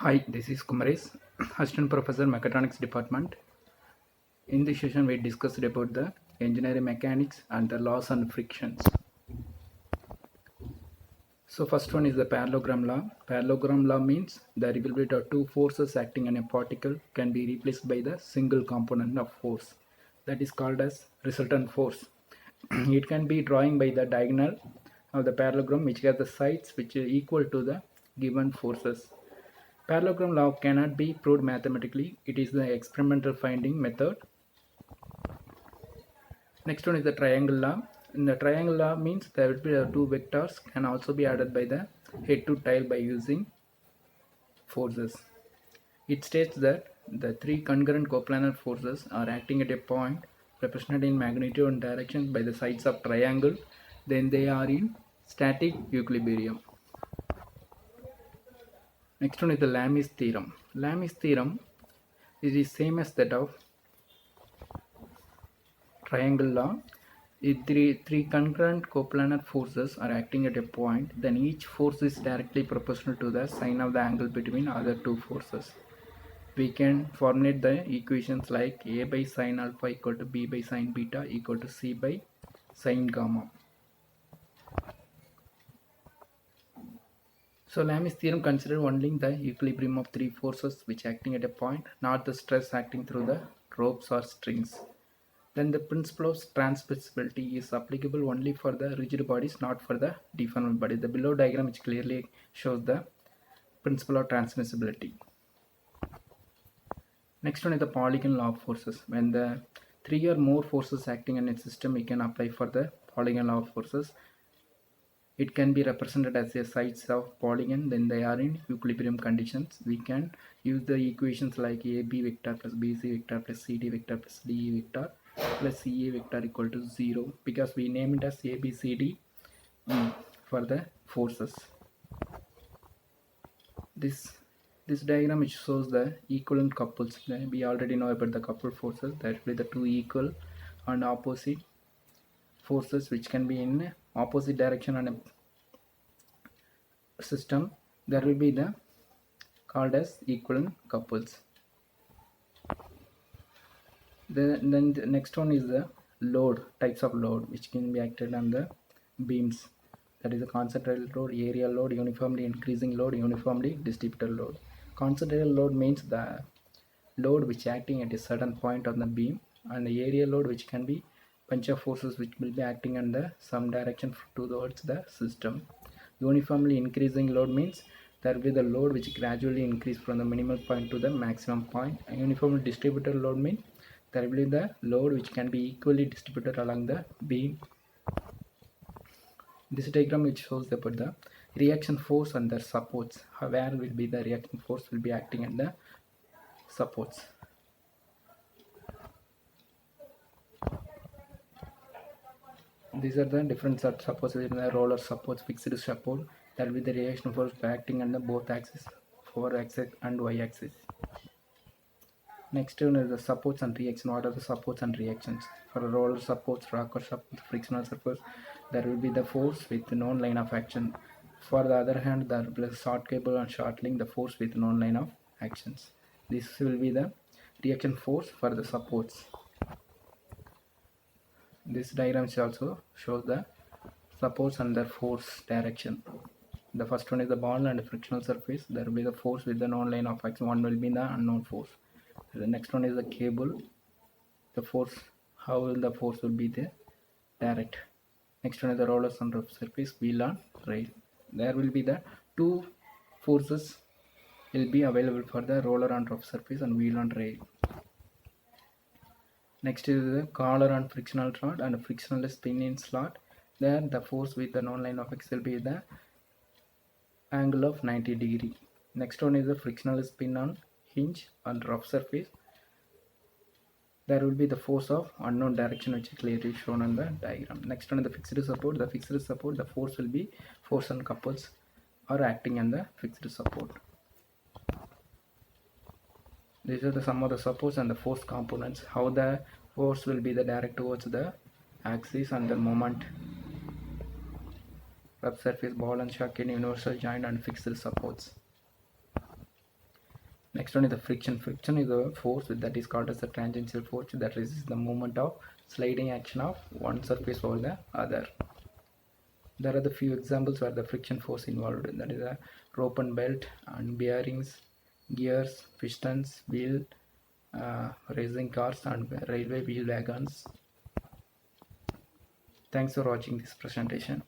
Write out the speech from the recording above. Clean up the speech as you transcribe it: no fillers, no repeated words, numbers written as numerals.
Hi, this is Kumaresh, Assistant Professor Mechatronics Department. In this session, we discussed about the engineering mechanics and the laws and frictions. So first one is the parallelogram law. Parallelogram law means the availability of two forces acting on a particle can be replaced by the single component of force. That is called as resultant force. It can be drawing by the diagonal of the parallelogram which has the sides which are equal to the given forces. Parallelogram law cannot be proved mathematically. It is the experimental finding method. Next one is the triangle law. In the triangle law means there will be two vectors can also be added by the head to tail by using forces. It states that the three concurrent coplanar forces are acting at a point represented in magnitude and direction by the sides of triangle. Then they are in static equilibrium. Next one is the Lami's theorem. Lami's theorem is the same as that of triangle law. If three concurrent coplanar forces are acting at a point, then each force is directly proportional to the sine of the angle between other two forces. We can formulate the equations like A by sine alpha equal to B by sine beta equal to C by sine gamma. So Lami's theorem considers only the equilibrium of three forces which acting at a point, not the stress acting through the ropes or strings. Then the principle of transmissibility is applicable only for the rigid bodies, not for the deformable body. The below diagram which clearly shows the principle of transmissibility. Next one is the Polygon Log Forces. When the three or more forces acting in a system, we can apply for the Polygon Log Forces. It can be represented as the sides of polygon, then they are in equilibrium conditions. We can use the equations like AB vector plus BC vector plus CD vector plus DE vector plus CA vector equal to 0 because we name it as ABCD for the forces. This diagram which shows the equivalent couples. We already know about the coupled forces. That will be the two equal and opposite forces which can be in opposite direction on a system. There will be the called as equivalent couples. Then the next one is the load, types of load which can be acted on the beams. That is a concentrated load, area load, uniformly increasing load, uniformly distributed load. Concentrated load means the load which acting at a certain point on the beam, and the area load which can be bunch of forces which will be acting in the some direction towards the system. Uniformly increasing load means there will be the load which gradually increase from the minimal point to the maximum point. And uniformly distributed load means there will be the load which can be equally distributed along the beam. This diagram which shows about the reaction force and the supports. Where will be the reaction force will be acting on the supports. These are the different supports within the roller supports, fixed support. That will be the reaction force acting on the both axes, 4-axis and y-axis. Next one is the supports and reaction. What are the supports and reactions? For roller supports, rocker supports, frictional supports, there will be the force with known line of action. For the other hand, there will be the short cable and short link, the force with known line of actions. This will be the reaction force for the supports. This diagram also shows the supports and their force direction. The first one is the ball and the frictional surface. There will be the force with the known line of action. One will be the unknown force. The next one is the cable. The force, how will the force will be there? Direct. Next one is the rollers on rough surface, wheel on rail. There will be the two forces will be available for the roller on rough surface and wheel on rail. Next is the collar on frictional rod and a frictional spin in slot. There the force with the known line of X will be the angle of 90 degree. Next one is the frictional spin on hinge on rough surface. There will be the force of unknown direction which is clearly shown on the diagram. Next one is the fixed support. The fixed support, the force will be force on couples or acting on the fixed support. These are the sum of the supports and the force components. How the force will be the direct towards the axis and the moment. Rough surface, ball and shock in universal joint and fixed supports. Next one is the friction. Friction is a force that is called as the tangential force that resists the movement of sliding action of one surface over the other. There are the few examples where the friction force involved, that is a rope and belt and bearings, gears, pistons, wheel, racing cars and railway wheel wagons. Thanks for watching this presentation.